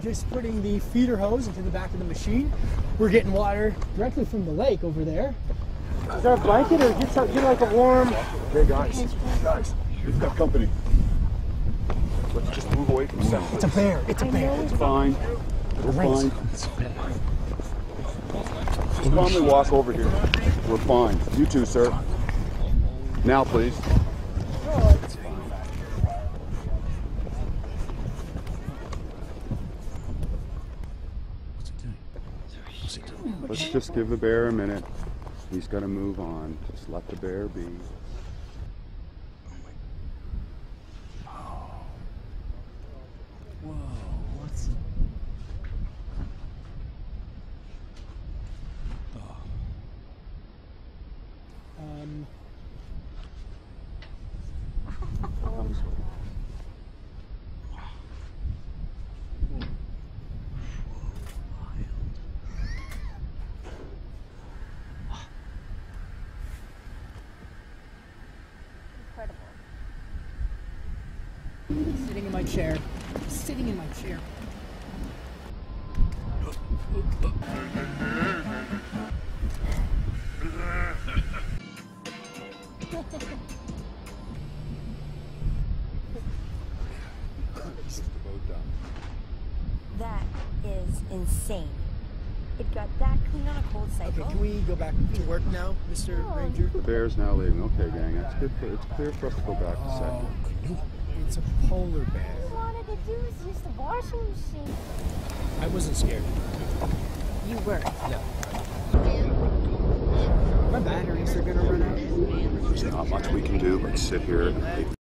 Just putting the feeder hose into the back of the machine. We're getting water directly from the lake over there. Is there a blanket or get like a warm? Hey guys, we've got company. Let's just move away from center. It's a bear. It's a bear. It's fine. We're fine. Just calmly walk over here. We're fine. You too, sir. Now, please. Let's just give the bear a minute. He's got to move on. Just let the bear be. Whoa, what's... Sitting in my chair. Sitting in my chair. That is insane. It got that clean on a cold cycle. Okay, can we go back to work now, Mr. Ranger? The bear's now leaving. Okay, gang. That's good. It's clear for us to go back to set. It's a polar bear. All I wanted to do was use the washing machine. I wasn't scared. You were. No. My batteries are gonna run out. There's not much we can do but sit here and wait.